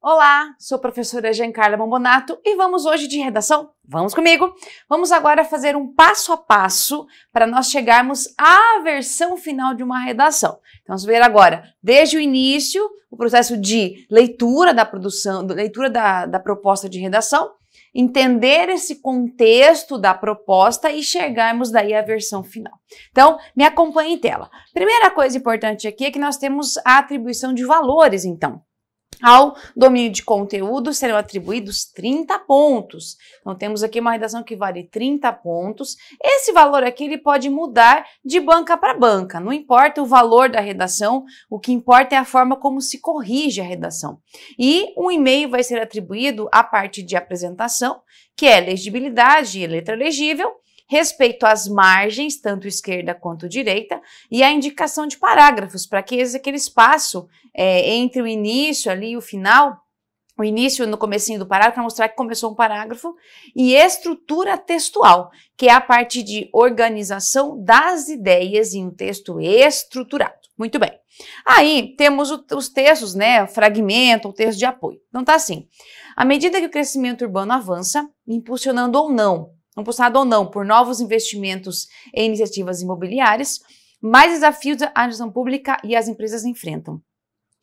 Olá, sou a professora Giancarla Bombonato e vamos hoje de redação? Vamos comigo? Vamos agora fazer um passo a passo para nós chegarmos à versão final de uma redação. Então, vamos ver agora, desde o início, o processo de leitura da produção, leitura da proposta de redação, entender esse contexto da proposta e chegarmos daí à versão final. Então, me acompanhe em tela. Primeira coisa importante aqui é que nós temos a atribuição de valores, então. Ao domínio de conteúdo serão atribuídos 30 pontos. Então, temos aqui uma redação que vale 30 pontos. Esse valor aqui ele pode mudar de banca para banca. Não importa o valor da redação, o que importa é a forma como se corrige a redação. E um e-mail vai ser atribuído à parte de apresentação, que é legibilidade e letra legível, respeito às margens, tanto esquerda quanto direita, e a indicação de parágrafos, para que aquele espaço entre o início ali e o final, o início no comecinho do parágrafo, para mostrar que começou um parágrafo, e estrutura textual, que é a parte de organização das ideias em um texto estruturado. Muito bem. Aí temos os textos, né, fragmento, o texto de apoio. Então tá assim, à medida que o crescimento urbano avança, impulsionado ou não por novos investimentos em iniciativas imobiliárias, mais desafios a administração pública e as empresas enfrentam.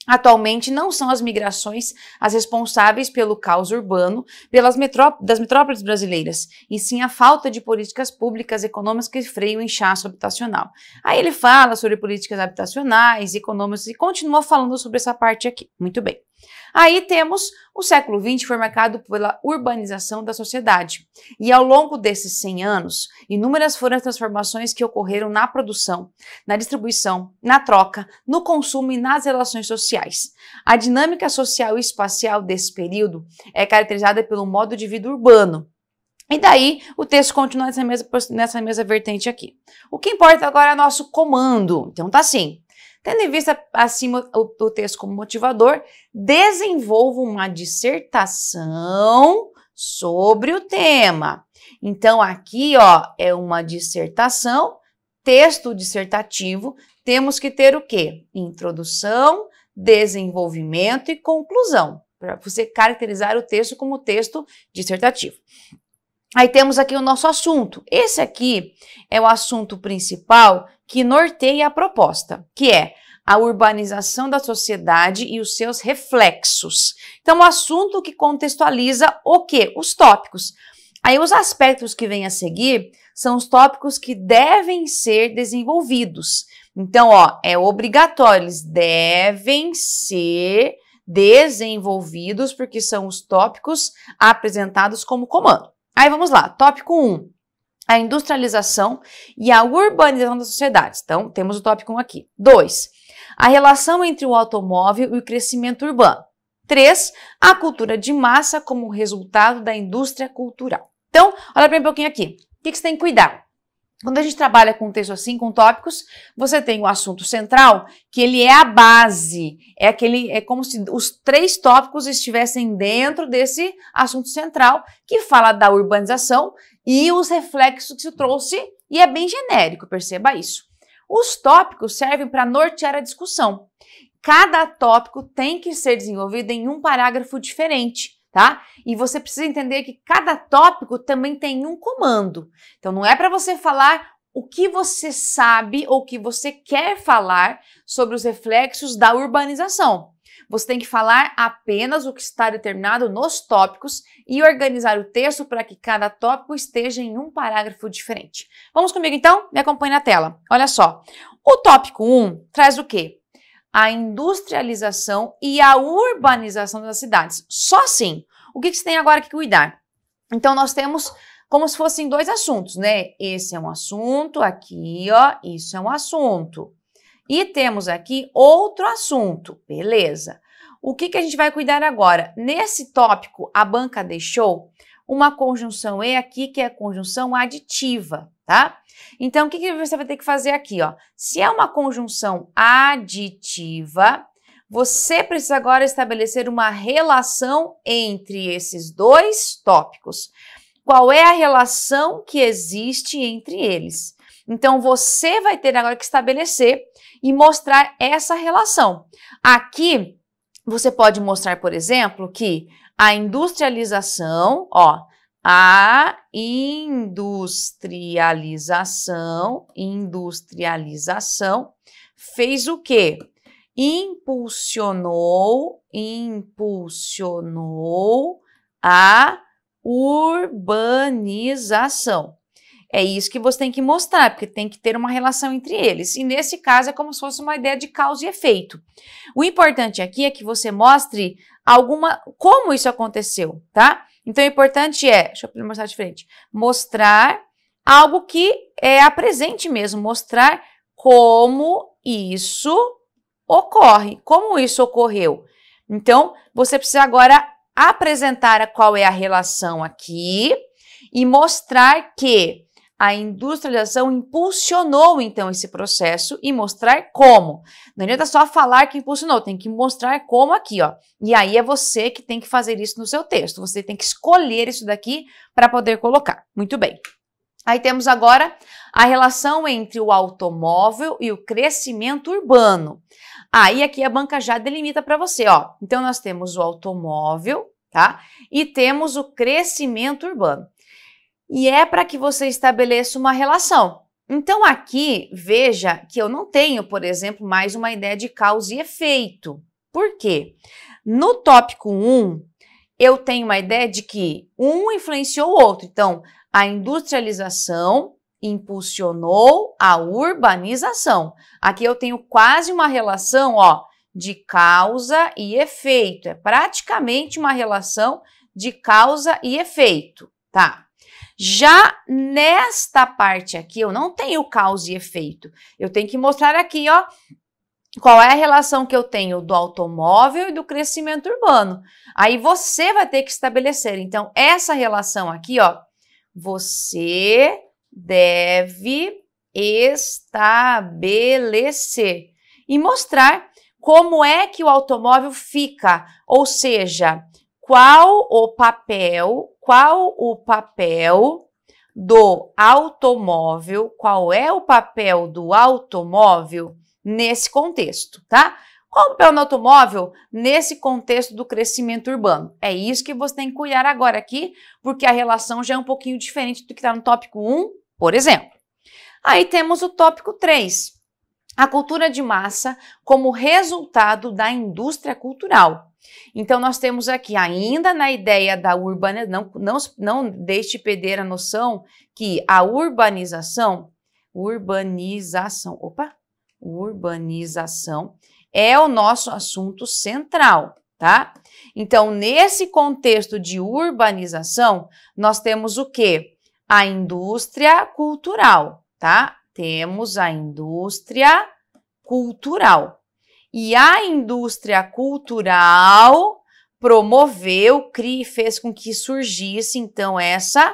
Atualmente, não são as migrações as responsáveis pelo caos urbano das metrópoles brasileiras, e sim a falta de políticas públicas econômicas que freiam o inchaço habitacional. Aí ele fala sobre políticas habitacionais, econômicas e continua falando sobre essa parte aqui. Muito bem. Aí temos o século XX foi marcado pela urbanização da sociedade. E ao longo desses 100 anos, inúmeras foram as transformações que ocorreram na produção, na distribuição, na troca, no consumo e nas relações sociais. A dinâmica social e espacial desse período é caracterizada pelo modo de vida urbano. E daí o texto continua nessa mesma vertente aqui. O que importa agora é nosso comando. Então tá assim. Tendo em vista acima o texto como motivador, desenvolva uma dissertação sobre o tema. Então, aqui, ó, é uma dissertação, texto dissertativo, temos que ter o quê? Introdução, desenvolvimento e conclusão, para você caracterizar o texto como texto dissertativo. Aí temos aqui o nosso assunto. Esse aqui é o assunto principal que norteia a proposta, que é a urbanização da sociedade e os seus reflexos. Então, o assunto que contextualiza o quê? Os tópicos. Aí, os aspectos que vêm a seguir são os tópicos que devem ser desenvolvidos. Então, ó, é obrigatório, eles devem ser desenvolvidos porque são os tópicos apresentados como comando. Aí vamos lá, tópico 1, a industrialização e a urbanização das sociedades. Então, temos o tópico 1 aqui. 2, a relação entre o automóvel e o crescimento urbano. 3, a cultura de massa como resultado da indústria cultural. Então, olha para mim um pouquinho aqui. O que você tem que cuidar? Quando a gente trabalha com texto assim, com tópicos, você tem o assunto central, que ele é a base, é como se os 3 tópicos estivessem dentro desse assunto central, que fala da urbanização e os reflexos que se trouxe, e é bem genérico, perceba isso. Os tópicos servem para nortear a discussão. Cada tópico tem que ser desenvolvido em um parágrafo diferente. Tá? E você precisa entender que cada tópico também tem um comando. Então, não é para você falar o que você sabe ou o que você quer falar sobre os reflexos da urbanização. Você tem que falar apenas o que está determinado nos tópicos e organizar o texto para que cada tópico esteja em um parágrafo diferente. Vamos comigo então? Me acompanhe na tela. Olha só. O tópico 1 traz o quê? A industrialização e a urbanização das cidades. Só assim. O que você tem agora que cuidar? Então, nós temos como se fossem 2 assuntos, né? Esse é um assunto, aqui, ó, isso é um assunto. E temos aqui outro assunto, beleza. O que a gente vai cuidar agora? Nesse tópico, a banca deixou uma conjunção E aqui, que é a conjunção aditiva, tá? Então, o que você vai ter que fazer aqui, ó? Se é uma conjunção aditiva, você precisa agora estabelecer uma relação entre esses 2 tópicos. Qual é a relação que existe entre eles? Então, você vai ter agora que estabelecer e mostrar essa relação. Aqui, você pode mostrar, por exemplo, que a industrialização, ó, a industrialização fez o quê? Impulsionou a urbanização. É isso que você tem que mostrar, porque tem que ter uma relação entre eles. E nesse caso é como se fosse uma ideia de causa e efeito. O importante aqui é que você mostre como isso aconteceu, tá? Então o importante deixa eu mostrar diferente, mostrar algo que apresente mesmo, mostrar como isso ocorre, como isso ocorreu. Então você precisa agora apresentar qual é a relação aqui e mostrar que a industrialização impulsionou, então, esse processo e mostrar como. Não adianta só falar que impulsionou, tem que mostrar como aqui, ó. E aí é você que tem que fazer isso no seu texto. Você tem que escolher isso daqui para poder colocar. Muito bem. Aí temos agora a relação entre o automóvel e o crescimento urbano. Aí aqui a banca já delimita para você, ó. Então nós temos o automóvel, tá? E temos o crescimento urbano. E é para que você estabeleça uma relação. Então aqui, veja que eu não tenho, por exemplo, mais uma ideia de causa e efeito. Por quê? No tópico 1, eu tenho uma ideia de que um influenciou o outro. Então, a industrialização impulsionou a urbanização. Aqui eu tenho quase uma relação, ó, de causa e efeito. É praticamente uma relação de causa e efeito, tá? Já nesta parte aqui, eu não tenho causa e efeito. Eu tenho que mostrar aqui, ó, qual é a relação que eu tenho do automóvel e do crescimento urbano. Aí você vai ter que estabelecer. Então, essa relação aqui, ó, você deve estabelecer e mostrar como é que o automóvel fica, ou seja, qual o papel do automóvel, qual é o papel do automóvel nesse contexto, tá? Qual o papel do automóvel nesse contexto do crescimento urbano? É isso que você tem que cuidar agora aqui, porque a relação já é um pouquinho diferente do que está no tópico 1, por exemplo. Aí temos o tópico 3, a cultura de massa como resultado da indústria cultural. Então, nós temos aqui ainda na ideia da urbanização, não deixe perder a noção que a urbanização é o nosso assunto central, tá? Então, nesse contexto de urbanização, nós temos o quê? A indústria cultural, tá? Temos a indústria cultural. E a indústria cultural promoveu, fez com que surgisse, então, essa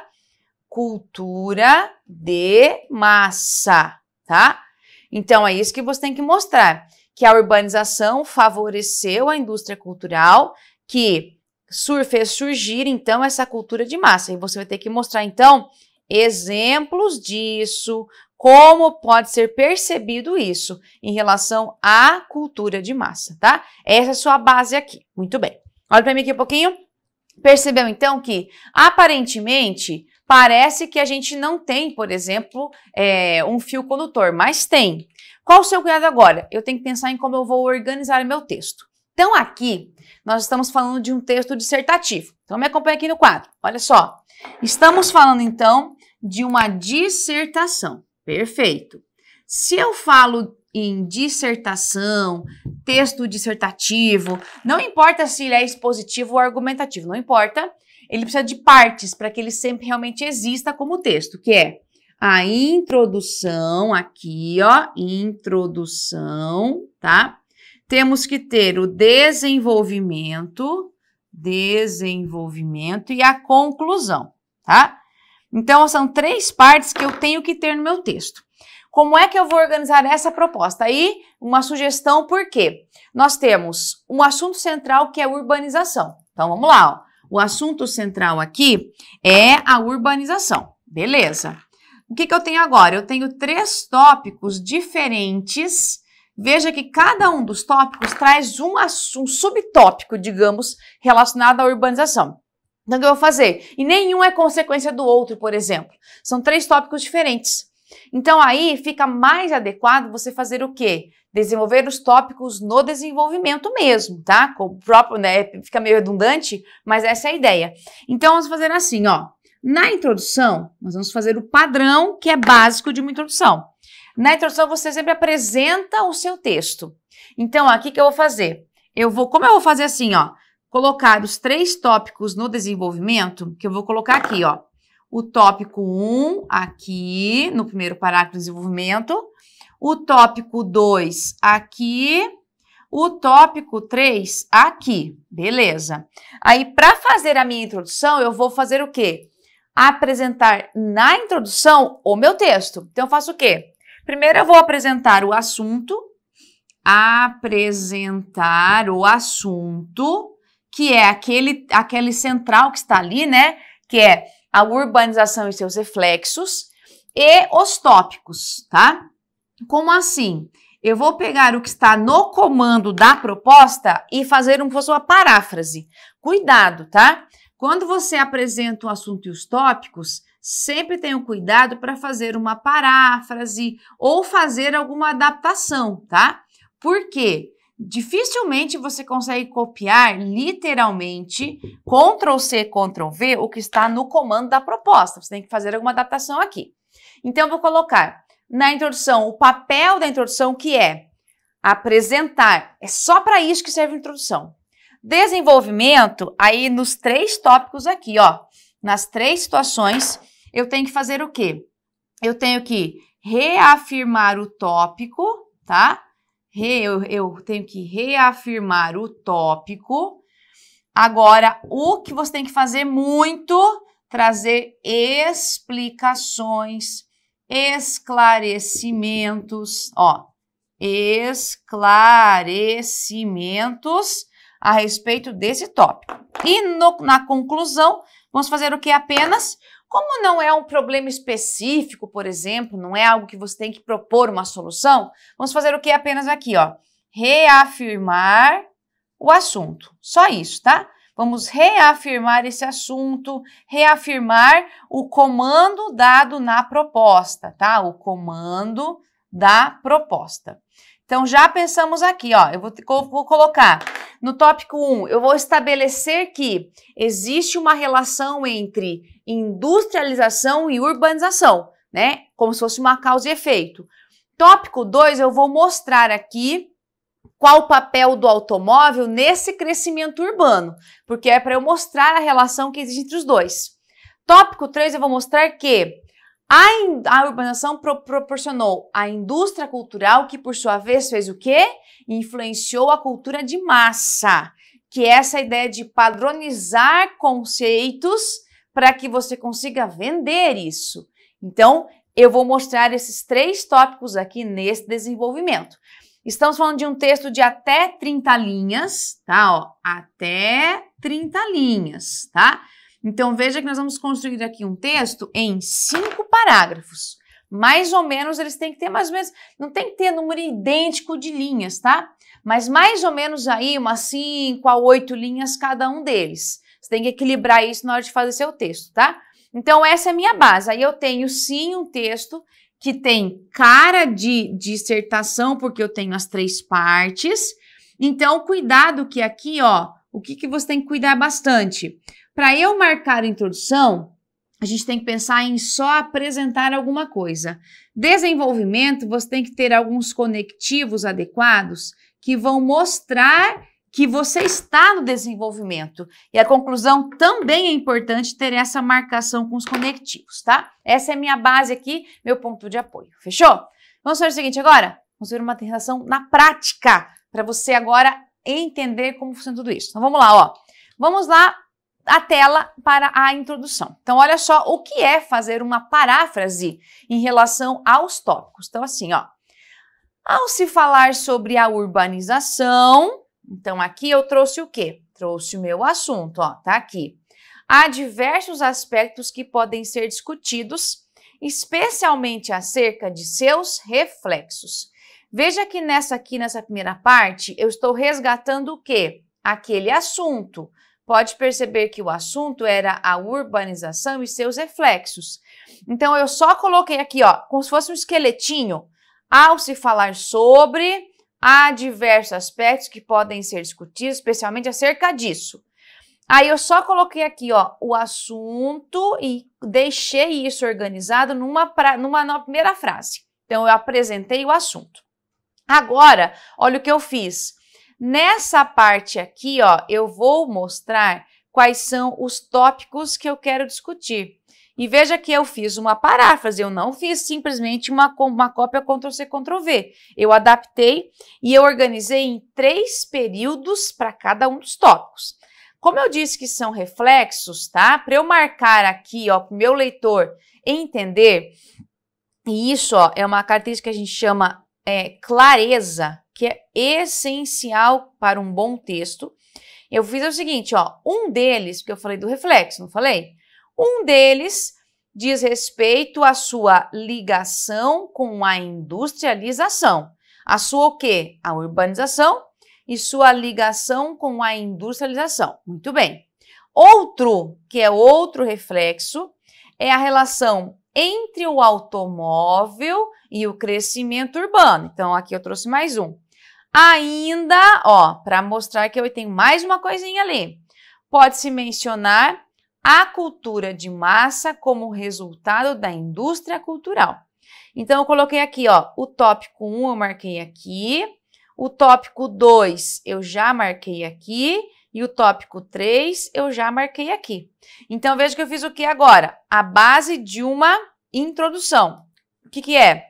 cultura de massa, tá? Então, é isso que você tem que mostrar, que a urbanização favoreceu a indústria cultural, que fez surgir, então, essa cultura de massa. E você vai ter que mostrar, então, exemplos disso, como pode ser percebido isso em relação à cultura de massa, tá? Essa é a sua base aqui. Muito bem. Olha para mim aqui um pouquinho. Percebeu, então, que aparentemente parece que a gente não tem, por exemplo, um fio condutor, mas tem. Qual o seu cuidado agora? Eu tenho que pensar em como eu vou organizar o meu texto. Então, aqui, nós estamos falando de um texto dissertativo. Então, me acompanha aqui no quadro. Olha só. Estamos falando, então, de uma dissertação. Perfeito. Se eu falo em dissertação, texto dissertativo, não importa se ele é expositivo ou argumentativo, não importa. Ele precisa de partes para que ele sempre realmente exista como texto, que é a introdução, aqui, ó, introdução, tá? Temos que ter o desenvolvimento e a conclusão, tá? Então, são 3 partes que eu tenho que ter no meu texto. Como é que eu vou organizar essa proposta? Aí, uma sugestão, por quê? Nós temos um assunto central que é a urbanização. Então, vamos lá, ó. O assunto central aqui é a urbanização. Beleza. O que eu tenho agora? Eu tenho 3 tópicos diferentes veja que cada um dos tópicos traz um subtópico, digamos, relacionado à urbanização. Então, o que eu vou fazer? E nenhum é consequência do outro, por exemplo. São 3 tópicos diferentes. Então, aí fica mais adequado você fazer o quê? Desenvolver os tópicos no desenvolvimento mesmo, tá? O próprio, né? Fica meio redundante, mas essa é a ideia. Então, vamos fazer assim, ó. Na introdução, nós vamos fazer o padrão, que é básico de uma introdução. Na introdução, você sempre apresenta o seu texto. Então, aqui que eu vou fazer? Como eu vou fazer assim, ó? Colocar os 3 tópicos no desenvolvimento, que eu vou colocar aqui, ó. O tópico 1 aqui, no primeiro parágrafo do desenvolvimento. O tópico 2 aqui. O tópico 3 aqui. Beleza. Aí, para fazer a minha introdução, eu vou fazer o quê? Apresentar na introdução o meu texto. Então, eu faço o quê? Primeiro, eu vou apresentar o assunto. Apresentar o assunto, que é aquele central que está ali, né? Que é a urbanização e seus reflexos, e os tópicos, tá? Como assim? Eu vou pegar o que está no comando da proposta e fazer como se fosse uma paráfrase. Cuidado, tá? Quando você apresenta o assunto e os tópicos, sempre tenha cuidado para fazer uma paráfrase ou fazer alguma adaptação, tá? Por quê? Dificilmente você consegue copiar literalmente Ctrl+C, Ctrl+V o que está no comando da proposta. Você tem que fazer alguma adaptação aqui. Então, eu vou colocar na introdução o papel da introdução, que é apresentar. É só para isso que serve a introdução. Desenvolvimento, aí nos 3 tópicos aqui, ó. Nas 3 situações, eu tenho que fazer o quê? Eu tenho que reafirmar o tópico, tá? Eu tenho que reafirmar o tópico. Agora, o que você tem que fazer muito, trazer explicações, esclarecimentos, ó, esclarecimentos a respeito desse tópico. E na conclusão, vamos fazer o que apenas? Como não é um problema específico, por exemplo, não é algo que você tem que propor uma solução, vamos fazer o que apenas aqui, ó, reafirmar o assunto. Só isso, tá? Vamos reafirmar esse assunto, reafirmar o comando dado na proposta, tá? O comando da proposta. Então, já pensamos aqui, ó, eu vou colocar no tópico 1, eu vou estabelecer que existe uma relação entre industrialização e urbanização, né? Como se fosse uma causa e efeito. Tópico 2, eu vou mostrar aqui qual o papel do automóvel nesse crescimento urbano, porque é para eu mostrar a relação que existe entre os dois. Tópico 3, eu vou mostrar que a urbanização proporcionou a indústria cultural, que por sua vez fez o quê? Influenciou a cultura de massa, que é essa ideia de padronizar conceitos para que você consiga vender isso. Então, eu vou mostrar esses 3 tópicos aqui nesse desenvolvimento. Estamos falando de um texto de até 30 linhas, tá? Ó, até 30 linhas, tá? Então, veja que nós vamos construir aqui um texto em 5 parágrafos. Mais ou menos, eles têm que ter mais ou menos, não tem que ter número idêntico de linhas, tá? Mas mais ou menos aí, umas 5 a 8 linhas cada um deles. Você tem que equilibrar isso na hora de fazer seu texto, tá? Então, essa é a minha base. Aí eu tenho, sim, um texto que tem cara de dissertação, porque eu tenho as 3 partes. Então, cuidado que aqui, ó, o que você tem que cuidar bastante? Para eu marcar a introdução, a gente tem que pensar em só apresentar alguma coisa. Desenvolvimento, você tem que ter alguns conectivos adequados que vão mostrar que você está no desenvolvimento. E a conclusão também é importante ter essa marcação com os conectivos, tá? Essa é a minha base aqui, meu ponto de apoio. Fechou? Vamos fazer o seguinte agora? Vamos ver uma redação na prática, para você agora entender como funciona tudo isso. Então, vamos lá, ó. Vamos lá. A tela para a introdução. Então, olha só o que é fazer uma paráfrase em relação aos tópicos. Então, assim, ó, ao se falar sobre a urbanização, então aqui eu trouxe o quê? Trouxe o meu assunto, ó, tá aqui. Há diversos aspectos que podem ser discutidos, especialmente acerca de seus reflexos. Veja que nessa primeira parte, eu estou resgatando o quê? Aquele assunto. Pode perceber que o assunto era a urbanização e seus reflexos. Então, eu só coloquei aqui, ó, como se fosse um esqueletinho. Ao se falar sobre, há diversos aspectos que podem ser discutidos, especialmente acerca disso. Aí eu só coloquei aqui, ó, o assunto e deixei isso organizado numa primeira frase. Então, eu apresentei o assunto. Agora, olha o que eu fiz. Nessa parte aqui, ó, eu vou mostrar quais são os tópicos que eu quero discutir. E veja que eu fiz uma paráfrase, eu não fiz simplesmente uma cópia Ctrl+C, Ctrl+V. Eu adaptei e eu organizei em 3 períodos para cada um dos tópicos. Como eu disse que são reflexos, tá? Para eu marcar aqui, ó, para o meu leitor entender, e isso, ó, é uma característica que a gente chama clareza, que é essencial para um bom texto. Eu fiz o seguinte, ó, um deles, porque eu falei do reflexo, não falei? Um deles diz respeito à sua ligação com a industrialização. A sua o quê? A urbanização e sua ligação com a industrialização. Muito bem. Outro, que é outro reflexo, é a relação entre o automóvel e o crescimento urbano. Então, aqui eu trouxe mais um. Ainda, ó, para mostrar que eu tenho mais uma coisinha ali, pode-se mencionar a cultura de massa como resultado da indústria cultural. Então, eu coloquei aqui, ó, o tópico 1 eu marquei aqui, o tópico 2 eu já marquei aqui e o tópico 3 eu já marquei aqui. Então, veja que eu fiz o que agora? A base de uma introdução. O que que é?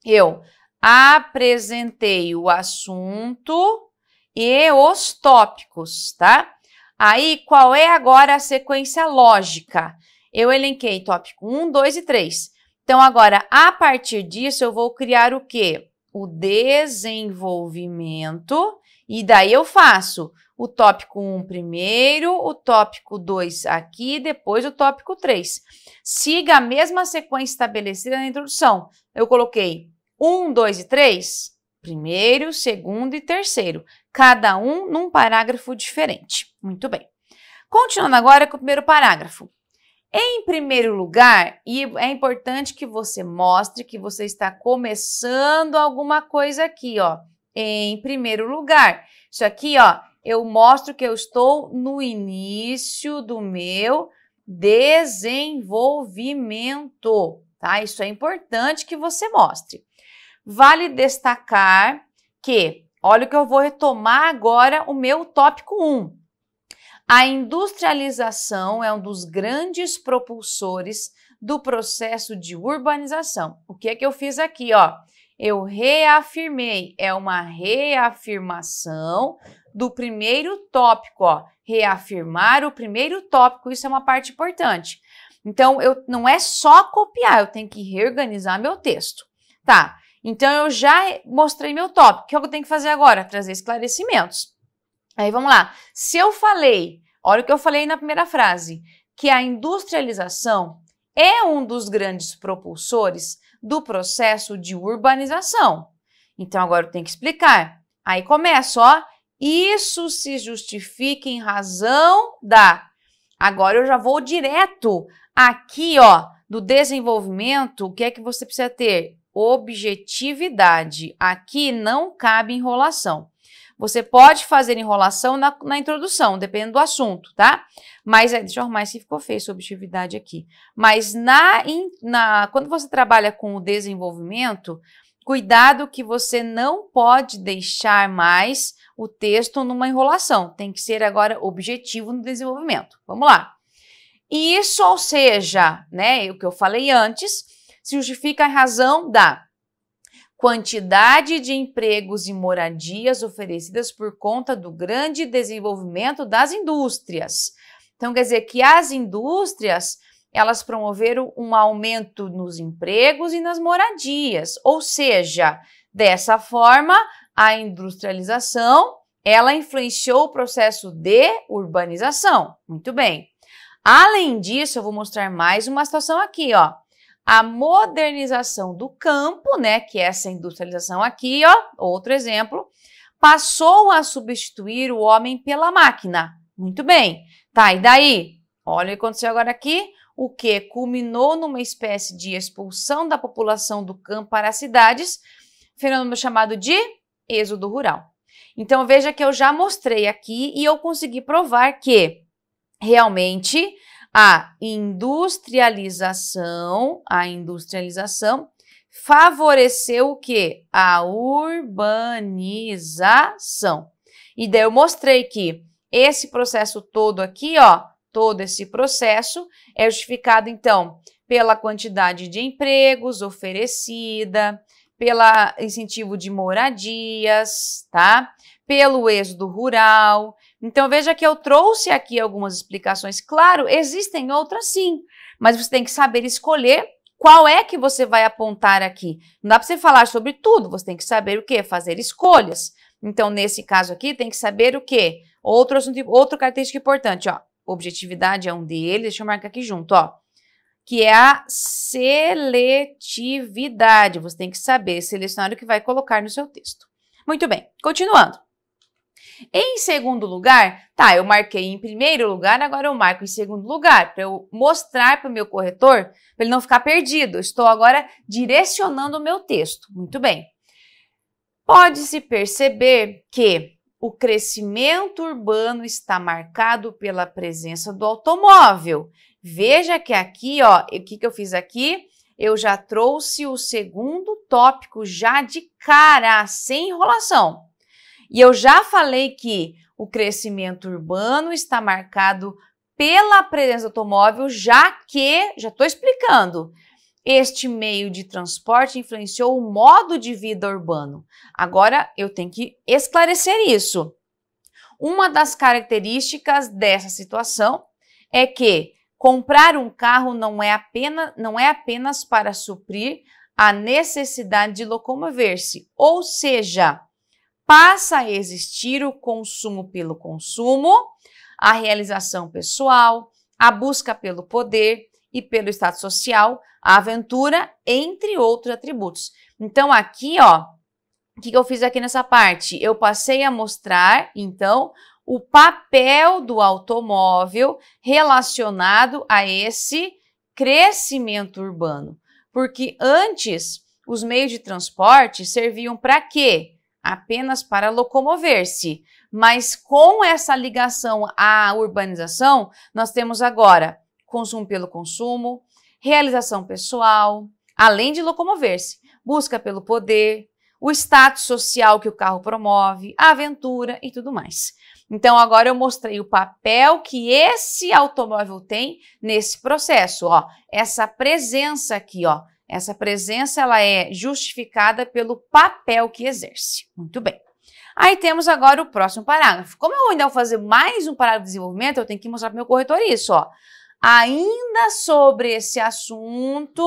Eu apresentei o assunto e os tópicos, tá? Aí, qual é agora a sequência lógica? Eu elenquei tópico 1, 2 e 3. Então, agora, a partir disso, eu vou criar o quê? O desenvolvimento. E daí eu faço o tópico 1 primeiro, o tópico 2 aqui, depois o tópico 3. Siga a mesma sequência estabelecida na introdução. Eu coloquei 1, 2 e 3, primeiro, segundo e terceiro. Cada um num parágrafo diferente. Muito bem. Continuando agora com o primeiro parágrafo. Em primeiro lugar, e é importante que você mostre que você está começando alguma coisa aqui, ó. Em primeiro lugar. Isso aqui, ó, eu mostro que eu estou no início do meu desenvolvimento, tá? Isso é importante que você mostre. Vale destacar que, olha o que eu vou retomar agora o meu tópico 1. A industrialização é um dos grandes propulsores do processo de urbanização. O que é que eu fiz aqui, ó? Eu reafirmei, é uma reafirmação do primeiro tópico, ó. Reafirmar o primeiro tópico, isso é uma parte importante. Então, não é só copiar, eu tenho que reorganizar meu texto. Tá, então eu já mostrei meu tópico. O que eu tenho que fazer agora? Trazer esclarecimentos. Aí, vamos lá. Se eu falei, olha o que eu falei na primeira frase, que a industrialização é um dos grandes propulsores do processo de urbanização. Então, agora eu tenho que explicar. Aí começa, ó. Isso se justifica em razão da... Agora eu já vou direto aqui, ó, do desenvolvimento. O que é que você precisa ter? Objetividade. Aqui não cabe enrolação. Você pode fazer enrolação na introdução, dependendo do assunto, tá? Mas, deixa eu arrumar se ficou feio essa objetividade aqui. Mas quando você trabalha com o desenvolvimento, cuidado que você não pode deixar mais o texto numa enrolação. Tem que ser agora objetivo no desenvolvimento. Vamos lá. Isso, ou seja, né, o que eu falei antes, se justifica a razão da quantidade de empregos e moradias oferecidas por conta do grande desenvolvimento das indústrias. Então, quer dizer que as indústrias, elas promoveram um aumento nos empregos e nas moradias. Ou seja, dessa forma, a industrialização, ela influenciou o processo de urbanização. Muito bem. Além disso, eu vou mostrar mais uma situação aqui, ó. a modernização do campo, né, que é essa industrialização aqui, ó, outro exemplo, passou a substituir o homem pela máquina. Muito bem. Tá, e daí? Olha o que aconteceu agora aqui. O que culminou numa espécie de expulsão da população do campo para as cidades, fenômeno chamado de êxodo rural. Então, veja que eu já mostrei aqui e eu consegui provar que realmente a industrialização favoreceu o quê? A urbanização. E daí eu mostrei que esse processo todo aqui, ó, todo esse processo é justificado, então, pela quantidade de empregos oferecida, pelo incentivo de moradias, tá? Pelo êxodo rural. Então, veja que eu trouxe aqui algumas explicações. Claro, existem outras sim, mas você tem que saber escolher qual é que você vai apontar aqui. Não dá para você falar sobre tudo, você tem que saber o quê? Fazer escolhas. Então, nesse caso aqui, tem que saber o quê? Outra característica importante, ó. Objetividade é um deles, deixa eu marcar aqui junto, ó. Que é a seletividade. Você tem que saber selecionar o que vai colocar no seu texto. Muito bem, continuando. Em segundo lugar, tá, eu marquei em primeiro lugar, agora eu marco em segundo lugar, para eu mostrar para o meu corretor, para ele não ficar perdido. Eu estou agora direcionando o meu texto. Muito bem. Pode-se perceber que o crescimento urbano está marcado pela presença do automóvel. Veja que aqui, ó, o que eu fiz aqui? Eu já trouxe o segundo tópico já de cara, sem enrolação. E eu já falei que o crescimento urbano está marcado pela presença do automóvel, já estou explicando, este meio de transporte influenciou o modo de vida urbano. Agora, eu tenho que esclarecer isso. Uma das características dessa situação é que comprar um carro não é apenas para suprir a necessidade de locomover-se, ou seja, passa a existir o consumo pelo consumo, a realização pessoal, a busca pelo poder e pelo status social, a aventura, entre outros atributos. Então, aqui, ó, o que eu fiz aqui nessa parte? Eu passei a mostrar, então, o papel do automóvel relacionado a esse crescimento urbano. Porque antes, os meios de transporte serviam para quê? Apenas para locomover-se. Mas com essa ligação à urbanização, nós temos agora consumo pelo consumo, realização pessoal, além de locomover-se, busca pelo poder, o status social que o carro promove, a aventura e tudo mais. Então, agora eu mostrei o papel que esse automóvel tem nesse processo, ó. Essa presença aqui, ó. Essa presença, ela é justificada pelo papel que exerce. Muito bem. Aí temos agora o próximo parágrafo. Como eu ainda vou fazer mais um parágrafo de desenvolvimento, eu tenho que mostrar para o meu corretor isso, ó. Ainda sobre esse assunto,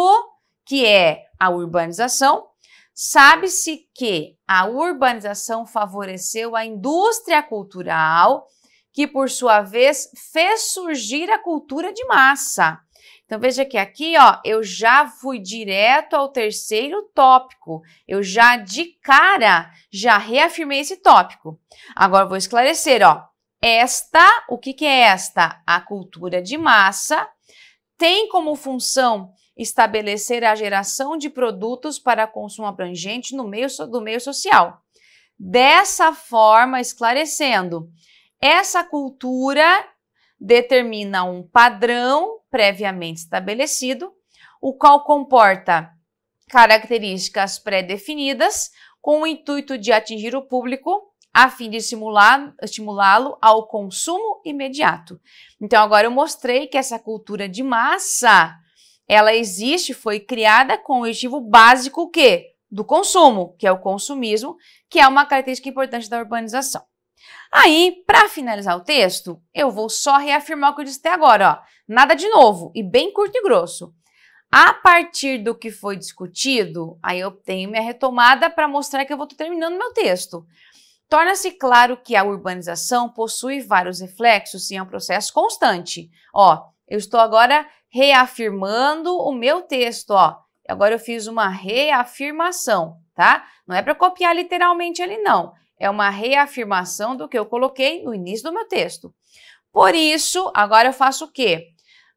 que é a urbanização, sabe-se que a urbanização favoreceu a indústria cultural, que por sua vez fez surgir a cultura de massa. Então veja que aqui, ó, eu já fui direto ao terceiro tópico. Eu já de cara já reafirmei esse tópico. Agora eu vou esclarecer, ó. O que é esta? A cultura de massa tem como função estabelecer a geração de produtos para consumo abrangente no meio social. Dessa forma, esclarecendo, essa cultura determina um padrão previamente estabelecido, o qual comporta características pré-definidas com o intuito de atingir o público a fim de estimulá-lo ao consumo imediato. Então, agora eu mostrei que essa cultura de massa, ela existe, foi criada com o objetivo básico o quê? Do consumo, que é o consumismo, que é uma característica importante da urbanização. Aí, para finalizar o texto, eu vou só reafirmar o que eu disse até agora, ó. Nada de novo e bem curto e grosso. A partir do que foi discutido, aí eu tenho minha retomada para mostrar que eu vou estar terminando meu texto. Torna-se claro que a urbanização possui vários reflexos e é um processo constante. Ó, eu estou agora reafirmando o meu texto, ó. Agora eu fiz uma reafirmação, tá? Não é para copiar literalmente ali, não. É uma reafirmação do que eu coloquei no início do meu texto. Por isso, agora eu faço o quê?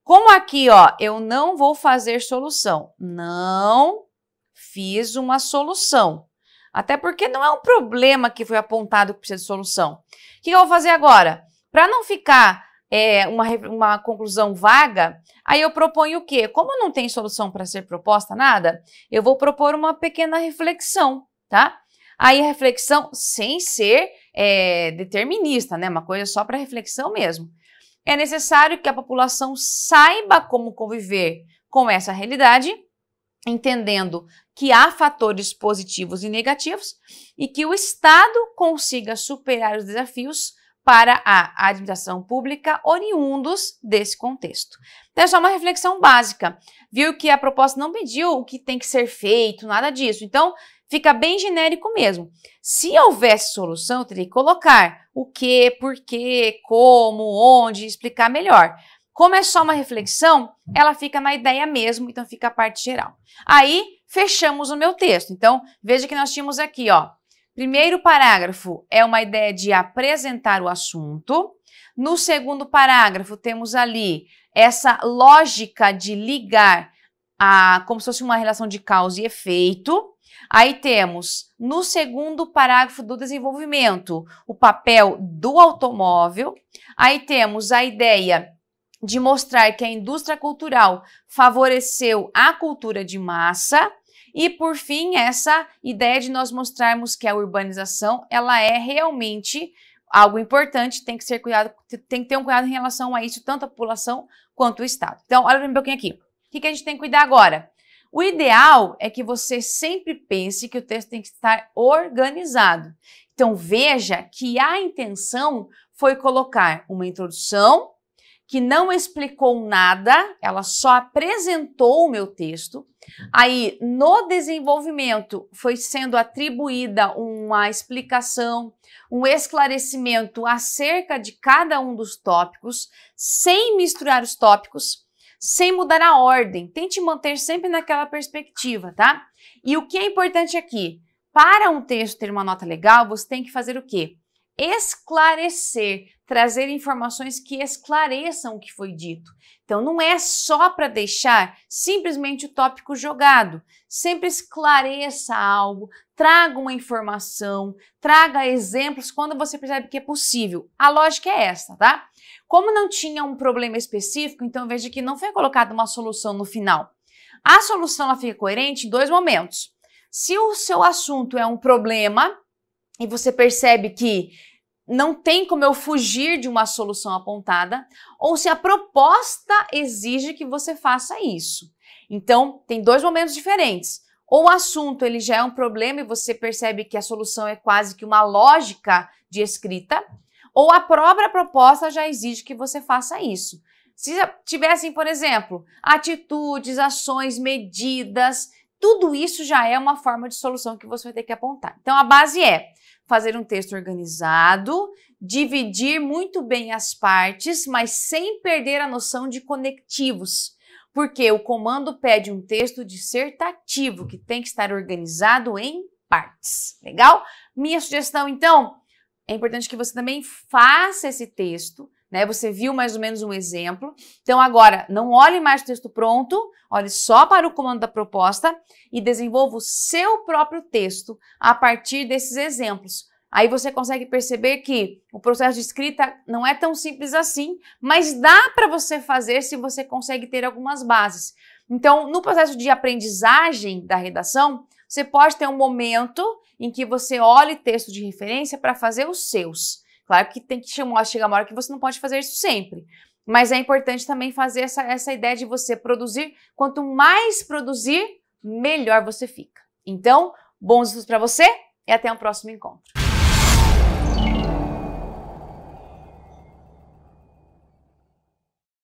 Como aqui, ó, eu não vou fazer solução. Não fiz uma solução. Até porque não é um problema que foi apontado que precisa de solução. O que eu vou fazer agora? Para não ficar uma conclusão vaga, aí eu proponho o quê? Como não tem solução para ser proposta nada, eu vou propor uma pequena reflexão, tá? Aí a reflexão sem ser determinista, né? Uma coisa só para reflexão mesmo. É necessário que a população saiba como conviver com essa realidade, entendendo que há fatores positivos e negativos e que o Estado consiga superar os desafios para a administração pública oriundos desse contexto. Então, é só uma reflexão básica. Viu que a proposta não pediu o que tem que ser feito, nada disso. Então, fica bem genérico mesmo. Se houvesse solução, eu teria que colocar o que, por quê, como, onde, explicar melhor. Como é só uma reflexão, ela fica na ideia mesmo, então fica a parte geral. Aí, fechamos o meu texto. Então, veja que nós tínhamos aqui, ó. Primeiro parágrafo é uma ideia de apresentar o assunto. No segundo parágrafo, temos ali essa lógica de ligar como se fosse uma relação de causa e efeito. Aí temos, no segundo parágrafo do desenvolvimento, o papel do automóvel. Aí temos a ideia de mostrar que a indústria cultural favoreceu a cultura de massa. E, por fim, essa ideia de nós mostrarmos que a urbanização ela é realmente algo importante, tem que ter um cuidado em relação a isso, tanto a população quanto o Estado. Então, olha um pouquinho aqui. O que a gente tem que cuidar agora? O ideal é que você sempre pense que o texto tem que estar organizado. Então, veja que a intenção foi colocar uma introdução que não explicou nada, ela só apresentou o meu texto. Aí, no desenvolvimento, foi sendo atribuída uma explicação, um esclarecimento acerca de cada um dos tópicos, sem misturar os tópicos, sem mudar a ordem. Tente manter sempre naquela perspectiva, tá? E o que é importante aqui? Para um texto ter uma nota legal, você tem que fazer o quê? Esclarecer, trazer informações que esclareçam o que foi dito. Então, não é só para deixar simplesmente o tópico jogado. Sempre esclareça algo, traga uma informação, traga exemplos quando você percebe que é possível. A lógica é essa, tá? Como não tinha um problema específico, então veja que não foi colocada uma solução no final. A solução ela fica coerente em dois momentos. Se o seu assunto é um problema e você percebe que não tem como eu fugir de uma solução apontada, ou se a proposta exige que você faça isso. Então, tem dois momentos diferentes. Ou o assunto ele já é um problema e você percebe que a solução é quase que uma lógica de escrita, ou a própria proposta já exige que você faça isso. Se tivessem, por exemplo, atitudes, ações, medidas, tudo isso já é uma forma de solução que você vai ter que apontar. Então, a base é fazer um texto organizado, dividir muito bem as partes, mas sem perder a noção de conectivos, porque o comando pede um texto dissertativo que tem que estar organizado em partes. Legal? Minha sugestão, então, é importante que você também faça esse texto, né? Você viu mais ou menos um exemplo. Então, agora, não olhe mais o texto pronto, olhe só para o comando da proposta e desenvolva o seu próprio texto a partir desses exemplos. Aí você consegue perceber que o processo de escrita não é tão simples assim, mas dá para você fazer se você consegue ter algumas bases. Então, no processo de aprendizagem da redação, você pode ter um momento em que você olhe texto de referência para fazer os seus. Claro que tem que chegar uma hora que você não pode fazer isso sempre, mas é importante também fazer essa ideia de você produzir. Quanto mais produzir, melhor você fica. Então, bons estudos para você e até o próximo encontro.